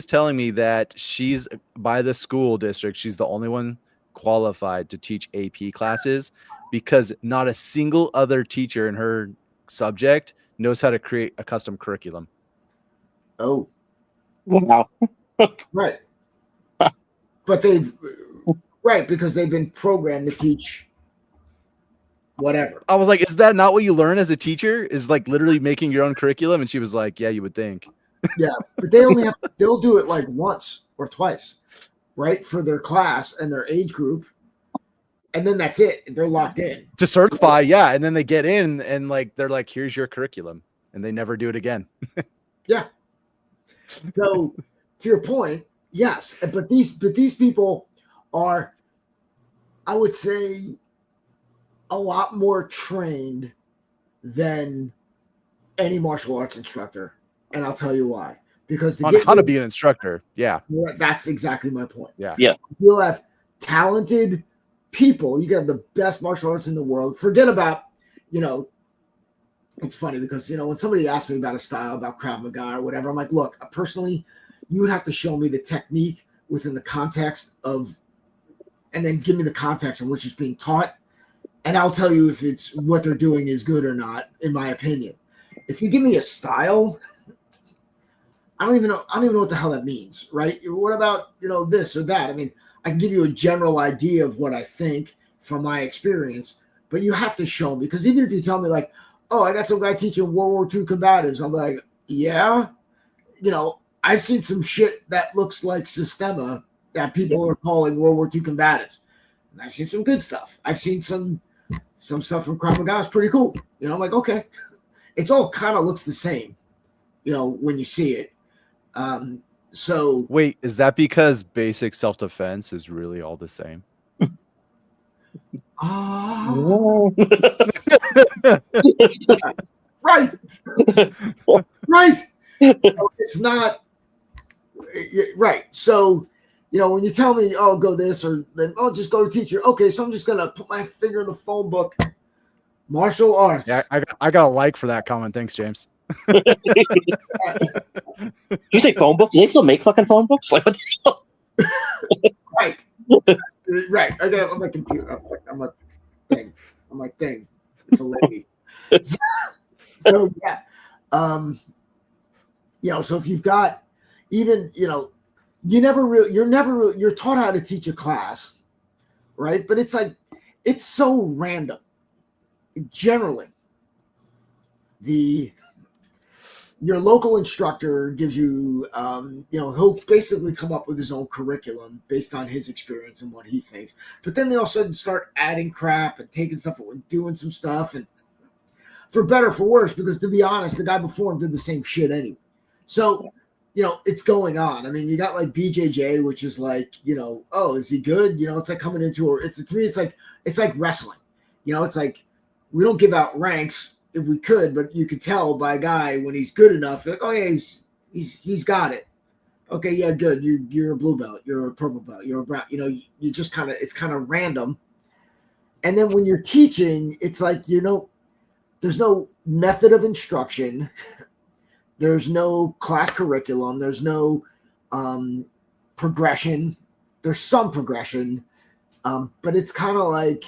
telling me that she's by the school district. She's the only one qualified to teach AP classes because not a single other teacher in her subject knows how to create a custom curriculum. Oh, wow. Right. But because they've been programmed to teach whatever. I was like, is that not what you learn as a teacher? Is like literally making your own curriculum? And she was like, yeah, you would think. Yeah, but they'll do it like once or twice, right? For their class and their age group. And then that's it. They're locked in. To certify, yeah. And then they get in and like they're like, here's your curriculum. And they never do it again. Yeah. So to your point, yes. But these people are, I would say, a lot more trained than any martial arts instructor. And I'll tell you why. Because on how to be an instructor. Yeah. That's exactly my point. Yeah. Yeah. You'll have talented people. You can have the best martial arts in the world. Forget about, it's funny because, when somebody asks me about a style, about Krav Maga or whatever, I'm like, look, personally, you would have to show me the technique within the context of, and then give me the context in which it's being taught. And I'll tell you if it's what they're doing is good or not, in my opinion. If you give me a style, I don't even know what the hell that means, right? What about, this or that? I mean, I can give you a general idea of what I think from my experience, but you have to show me, because even if you tell me like, oh, I got some guy teaching World War II combatives, I'm like, yeah, I've seen some shit that looks like Systema that people are calling World War II combatives. And I've seen some good stuff. I've seen some stuff from Krav Maga is pretty cool. I'm like, okay, it's all kind of looks the same, when you see it. So wait, is that because basic self-defense is really all the same? Right. Right. It's not right. So, when you tell me, oh, go this or then, oh, just go to teacher. Okay, so I'm just gonna put my finger in the phone book. Martial arts. Yeah, I got a like for that comment. Thanks, James. Did you say phone books? Do they still make fucking phone books? Like what the hell? Right. Right. I got on my computer. I'm a thing. I'm like thing. It's a lady. So yeah. So if you've got even, you're taught how to teach a class, right? But it's like, it's so random. Generally, your local instructor gives you, he'll basically come up with his own curriculum based on his experience and what he thinks. But then they also start adding crap and taking stuff and doing some stuff, and for better or for worse, because to be honest, the guy before him did the same shit anyway. So, it's going on. I mean, you got like BJJ, which is like, oh, is he good? It's like coming into to me, it's like wrestling. It's like we don't give out ranks if we could, but you could tell by a guy when he's good enough, like, oh yeah, he's got it. Okay, yeah, good. You're a blue belt, you're a purple belt, you're a brown. You just it's kind of random. And then when you're teaching, it's like there's no method of instruction, there's no class curriculum, there's no progression. There's some progression, but it's kind of like.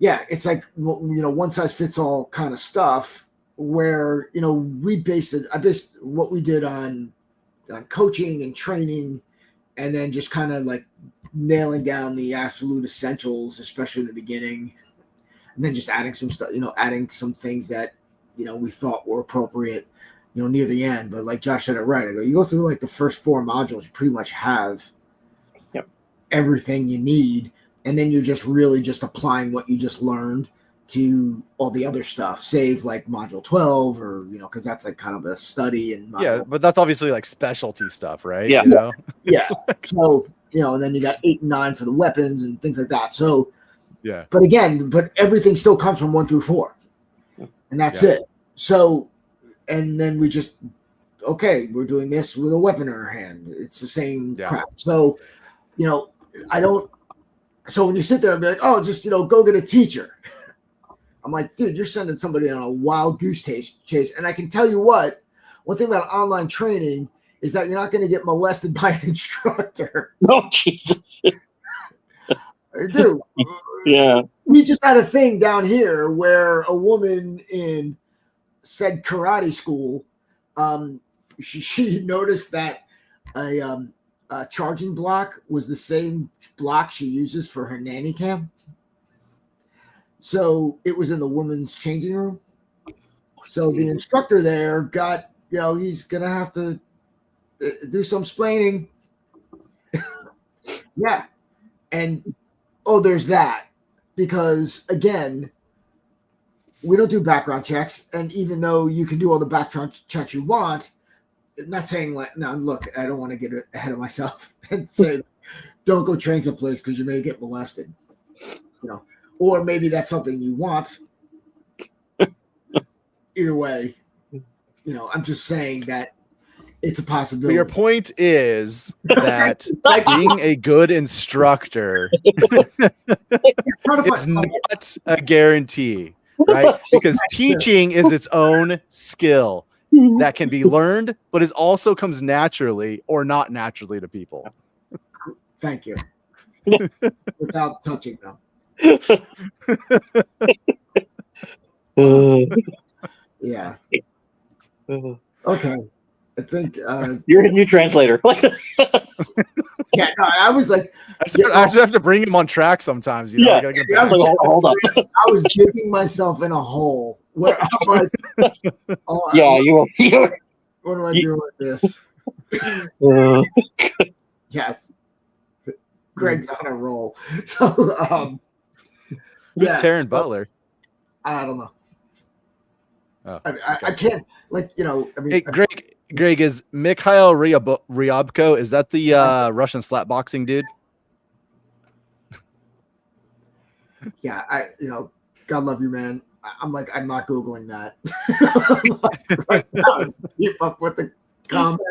Yeah, it's like, one size fits all kind of stuff where, I based what we did on coaching and training, and then just kind of like nailing down the absolute essentials, especially in the beginning, and then just adding some stuff, adding some things that, we thought were appropriate, near the end. But like Josh said it right, you go through like the first 4 modules, you pretty much have everything you need. And then you're just really just applying what you just learned to all the other stuff, save like module 12 or, because that's like kind of a study. And yeah, but that's obviously like specialty stuff, right? Yeah. Yeah. So, and then you got 8 and 9 for the weapons and things like that. So, yeah. But everything still comes from 1 through 4. And that's it. So, and then we just okay, we're doing this with a weapon in our hand. It's the same Yeah. crap. So, I don't. So when you sit there and be like, oh, just go get a teacher. I'm like, dude, you're sending somebody on a wild goose chase. And I can tell you what, one thing about online training is that you're not going to get molested by an instructor. Oh, Jesus. Dude, Yeah. we just had a thing down here where a woman in said karate school, she noticed that a charging block was the same block she uses for her nanny cam. So it was in the women's changing room. So the instructor there got, he's going to have to do some splaining. Yeah. And, there's that. Because, again, we don't do background checks. And even though you can do all the background checks you want, I'm not saying now, look, I don't want to get ahead of myself and say, don't go train someplace because you may get molested. Or maybe that's something you want. Either way, I'm just saying that it's a possibility. But your point is that being a good instructor is not a guarantee, right? Because teaching is its own skill that can be learned, but it also comes naturally or not naturally to people. Thank you. Without touching them. Yeah. Okay. I think you're a new translator. yeah, no, I was like, I just have to bring him on track sometimes. Yeah. I gotta get back. Hold on. I was digging myself in a hole where I'm like, yeah, you were. What am I doing with this? Yes. Greg's on a roll. So, who's Taryn Butler? I don't know. Oh, I can't, hey, Greg, is Mikhail Ryabko, is that the Russian slapboxing dude? Yeah, God love you, man. I'm not Googling that. Right now, keep up with the comment.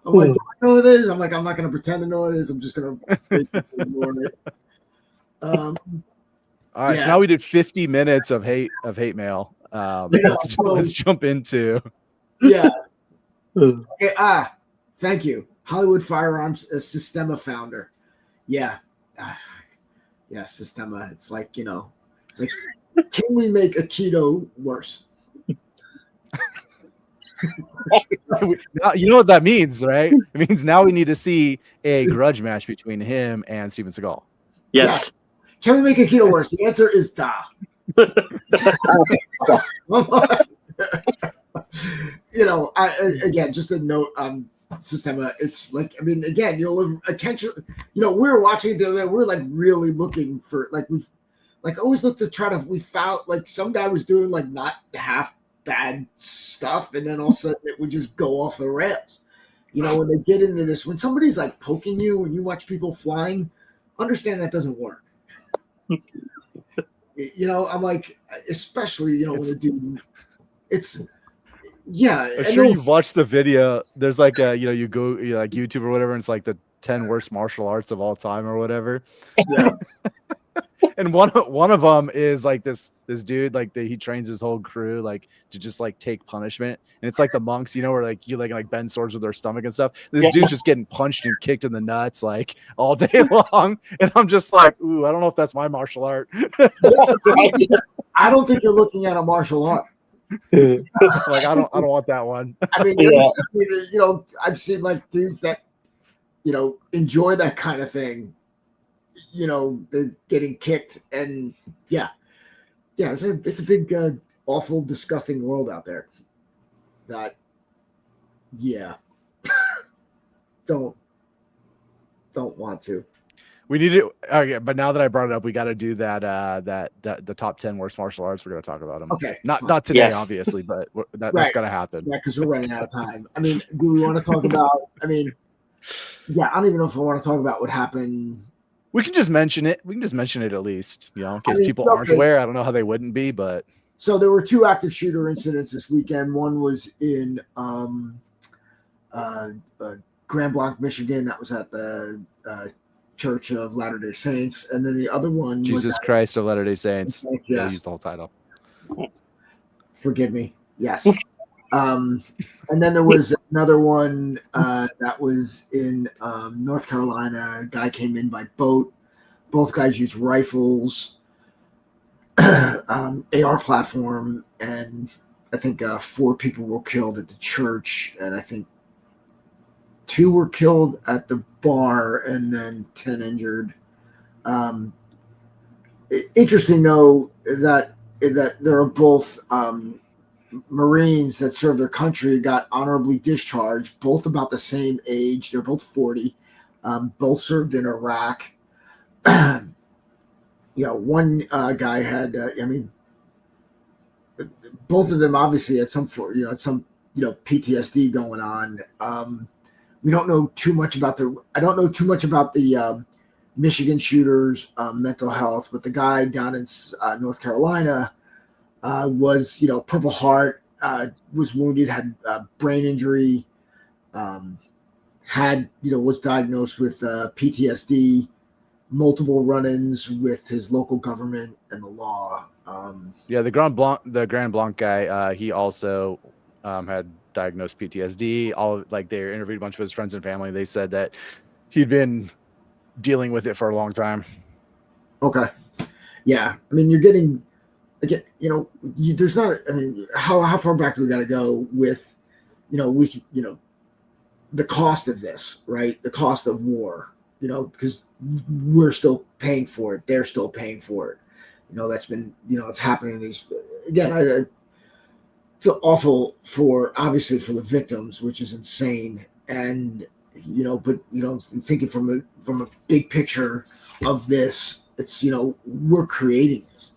I'm like, do I know who it is? I'm like, I'm not going to pretend to know what it is. I'm just going to basically ignore it. All right, so now we did 50 minutes of hate mail. Let's jump into. Yeah. Okay, thank you. Hollywood Firearms Sistema founder. Yeah. Yeah, Sistema. It's like, it's like, can we make Aikido worse? You know what that means, right? It means now we need to see a grudge match between him and Steven Seagal. Yes. Yeah. Can we make Aikido worse? The answer is da. Again, just a note on Sistema. It's like, again, attention. We're watching it the other day. We're like really looking for we've always looked to try to. We found some guy was doing not half bad stuff, and then all of a sudden it would just go off the rails. When they get into this, when somebody's poking you and you watch people flying, understand that doesn't work. I'm like, especially, when the dude, it's, yeah. I'm sure you've watched the video. There's you go YouTube or whatever, and it's the 10 worst martial arts of all time or whatever. Yeah. And one of them is this dude, he trains his whole crew to just take punishment. And it's the monks, where you bend swords with their stomach and stuff. This dude's just getting punched and kicked in the nuts all day long. And I'm just ooh, I don't know if that's my martial art. I don't think you're looking at a martial art. I don't want that one. I've seen dudes that enjoy that kind of thing. They're getting kicked, and it's a big, awful, disgusting world out there. That, don't want to. We need to. Okay, but now that I brought it up, we got to do that. The top 10 worst martial arts. We're going to talk about them. Okay, not today, obviously, but that's got to happen. Yeah, because we're running out of time. Do we want to talk about? I don't even know if I want to talk about what happened. We can just mention it. We can just mention it at least, in case people aren't aware. I don't know how they wouldn't be, but so there were 2 active shooter incidents this weekend. One was in uh, Grand Blanc, Michigan. That was at the Church of Latter-day Saints. And then the other one Jesus was Christ of Latter-day Saints. Yes. Yeah, use the whole title. Forgive me. Yes. And then there was another one that was in North Carolina. A guy came in by boat. Both guys used rifles, AR platform, and I think 4 people were killed at the church, and I think 2 were killed at the bar, and then 10 injured. Interesting, though, that there are both Marines that served their country, got honorably discharged, both about the same age. They're both 40, both served in Iraq. One guy had, both of them obviously had some PTSD going on. We don't know too much about I don't know too much about the Michigan shooters' mental health, but the guy down in North Carolina was, Purple Heart, was wounded, had brain injury, was diagnosed with PTSD, multiple run-ins with his local government and the law. The Grand Blanc guy, he also had diagnosed PTSD. They interviewed a bunch of his friends and family. They said that he'd been dealing with it for a long time. Okay. Yeah. I mean, you're getting, again, there's not, how far back do we got to go with, the cost of this, right? The cost of war, because we're still paying for it. They're still paying for it. That's been, it's happening. Again, I feel awful obviously for the victims, which is insane. And, but, thinking from a big picture of this, it's, we're creating this,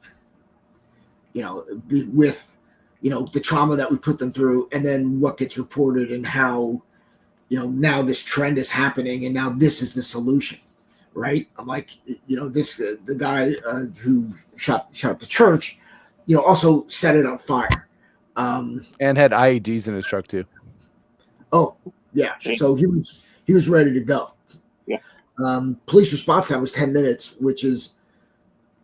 with, the trauma that we put them through, and then what gets reported and how, now this trend is happening, and now this is the solution, right? I'm like, the guy who shot up the church, also set it on fire. And had IEDs in his truck too. Oh, yeah. So he was ready to go. Yeah. Police response time was 10 minutes, which is,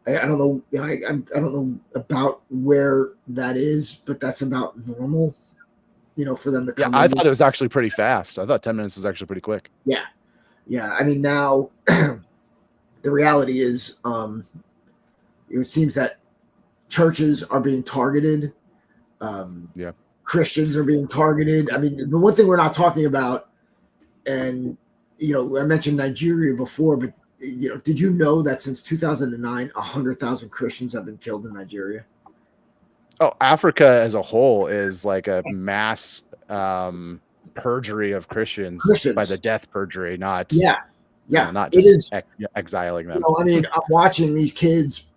I don't know. I don't know about where that is, but that's about normal, for them to come. Yeah, I thought it was actually pretty fast. I thought 10 minutes was actually pretty quick. Yeah. Yeah. I mean, now the reality is, it seems that churches are being targeted. Christians are being targeted. I mean, the one thing we're not talking about, and I mentioned Nigeria before, but did you know that since 2009, 100,000 Christians have been killed in Nigeria? Oh, Africa as a whole is like a mass perjury of Christians by the death perjury, not not just exiling them. I'm watching these kids,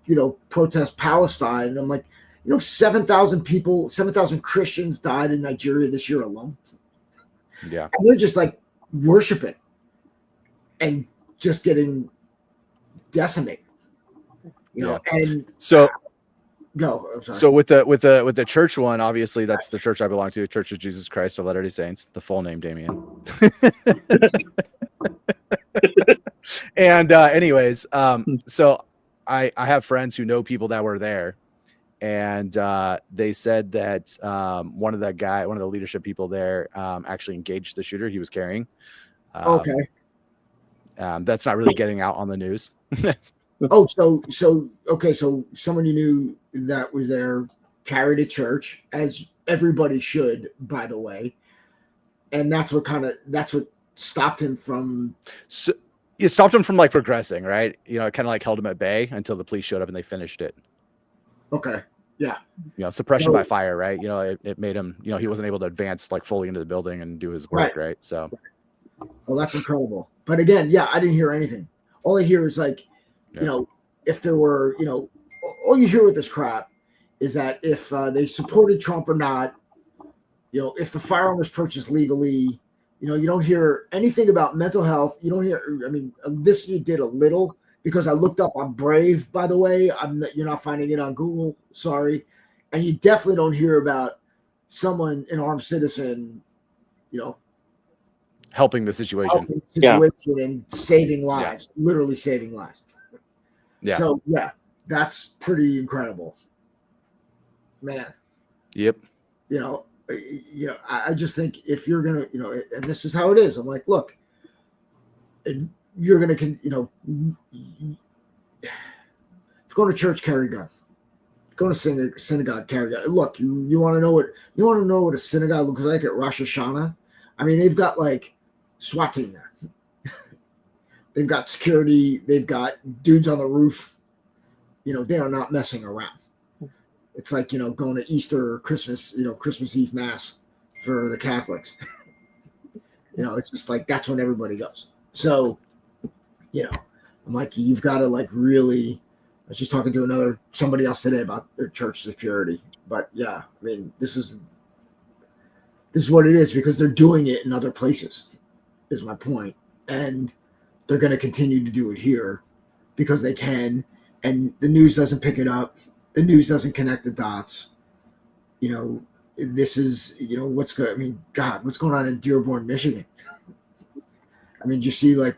protest Palestine, and I'm like, 7,000 people, 7,000 Christians died in Nigeria this year alone. Yeah, and they're just like worshiping and just getting decimated. And so. Go. I'm sorry. So with the church one, obviously that's the church I belong to, Church of Jesus Christ of Latter-day Saints, the full name Damian. And anyways, so I have friends who know people that were there, and they said that one of the leadership people there actually engaged the shooter he was carrying. Okay. That's not really getting out on the news. Oh, so someone you knew that was there carried a church, as everybody should, by the way, and that's what stopped him from. So it stopped him from progressing, right? It kind of held him at bay until the police showed up and they finished it. Okay, yeah. Suppression by fire, right? It made him. He wasn't able to advance fully into the building and do his work, right? So. Well, that's incredible. But again, yeah, I didn't hear anything. All I hear is if there were, all you hear with this crap is that if they supported Trump or not, if the firearm was purchased legally, you don't hear anything about mental health. You don't hear, this you did a little, because I looked up on Brave, by the way. You're not finding it on Google, sorry. And you definitely don't hear about someone, an armed citizen, helping the situation. Situation and saving lives, literally saving lives. Yeah. So yeah, that's pretty incredible, man. Yep. I just think if you're gonna, and this is how it is. I'm like, look, you're gonna, if you go to church, carry a gun. Go to synagogue, carry a gun. Look, you want to know what a synagogue looks like at Rosh Hashanah? I mean, they've got like SWAT team there. They've got security. They've got dudes on the roof. They are not messing around. It's like, going to Easter or Christmas, Christmas Eve mass for the Catholics. It's just like, that's when everybody goes. So, I'm like, you've got to like really, I was just talking to somebody else today about their church security. But yeah, I mean, this is what it is because they're doing it in other places is my point. And they're going to continue to do it here because they can. And the news doesn't pick it up. The news doesn't connect the dots. This is, what's going on in Dearborn, Michigan? I mean, you see like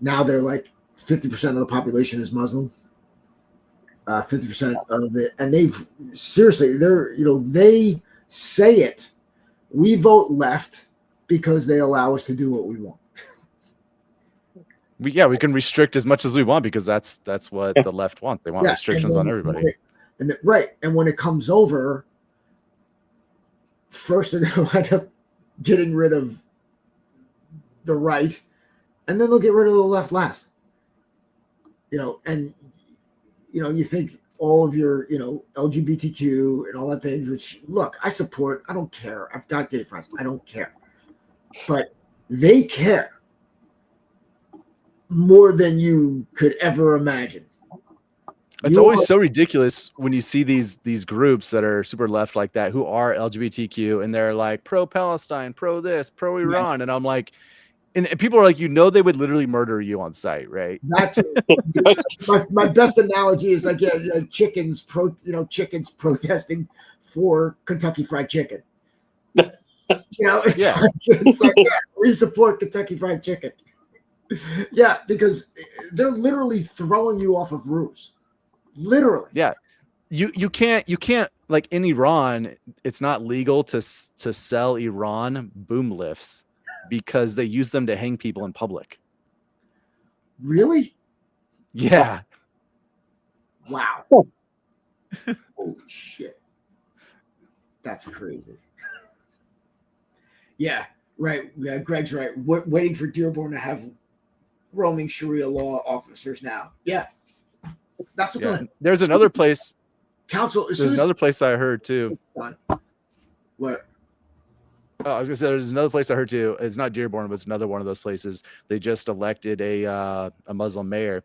now they're like 50% of the population is Muslim. 50% of it. And they say it. We vote left because they allow us to do what we want. We can restrict as much as we want because that's what the left wants. They want restrictions on everybody. And when it comes over, first they're going to end up getting rid of the right, and then they'll get rid of the left last. And you think all of your LGBTQ and all that things, which look, I support. I don't care. I've got gay friends. I don't care, but they care more than you could ever imagine. It's always so ridiculous when you see these groups that are super left like that who are LGBTQ and they're like pro-Palestine, pro this, pro-Iran. And I'm like, and people are like, they would literally murder you on site, right? That's my best analogy is like chickens protesting for Kentucky Fried Chicken. It's like we support Kentucky Fried Chicken. Yeah, because they're literally throwing you off of roofs. Literally. Yeah. You can't like in Iran, it's not legal to sell Iran boom lifts because they use them to hang people in public. Really? Yeah. Wow. Holy shit. That's crazy. Yeah, right. Yeah, Greg's right. Waiting for Dearborn to have roaming Sharia law officers now. Yeah. That's what there's another place. Council. There's another place I heard too. What? Oh, I was gonna say there's another place I heard too. It's not Dearborn, but it's another one of those places. They just elected a Muslim mayor,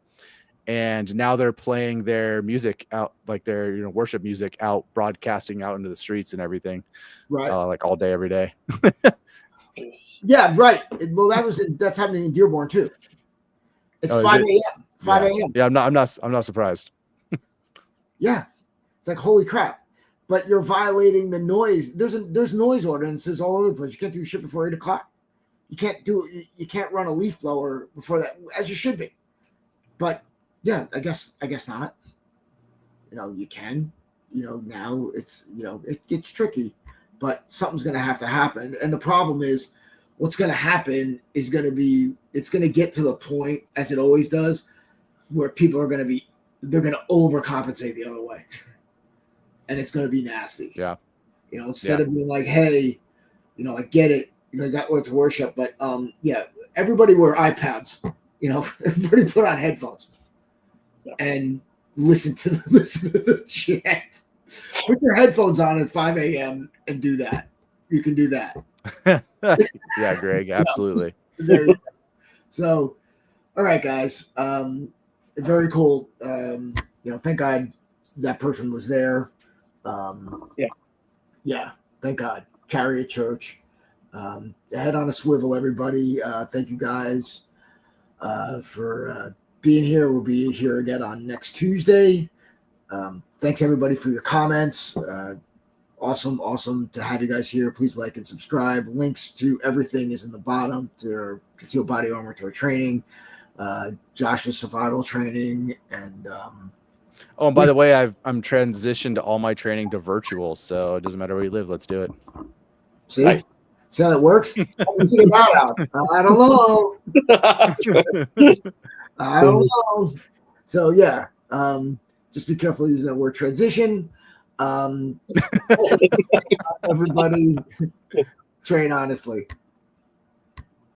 and now they're playing their music out, like their worship music out, broadcasting out into the streets and everything, right? Like all day, every day. Yeah, right. Well, that's happening in Dearborn too. It's 5 a.m. 5 a.m. Yeah, I'm not surprised. Yeah, it's like holy crap. But you're violating the noise. There's noise ordinances all over the place. You can't do shit before 8 o'clock. You can't run a leaf blower before that, as you should be. But yeah, I guess not. You can. Now it's it gets tricky, but something's gonna have to happen. And the problem is, what's gonna happen is it's gonna get to the point, as it always does, where people are they're gonna overcompensate the other way. And it's going to be nasty. Yeah. Instead of being like, hey, I get it. I got to worship, but everybody wear iPads. Everybody put on headphones and listen to the chat. Put your headphones on at 5 a.m. and do that. You can do that. Yeah, Greg, absolutely. So, all right, guys. Very cool. Thank God that person was there. Thank God. Carry a church. Head on a swivel, everybody. Thank you guys for being here. We'll be here again on next Tuesday. Thanks everybody for your comments. Awesome to have you guys here. Please like and subscribe. Links to everything is in the bottom, to our concealed body armor, to our training, Josh's survival training, and Oh, and by the way, I'm transitioned to all my training to virtual, so it doesn't matter where you live. Let's do it. see, Nice. see how that works. How do you figure that out? I don't know. I don't know. So yeah, just be careful using that word transition. Everybody train honestly.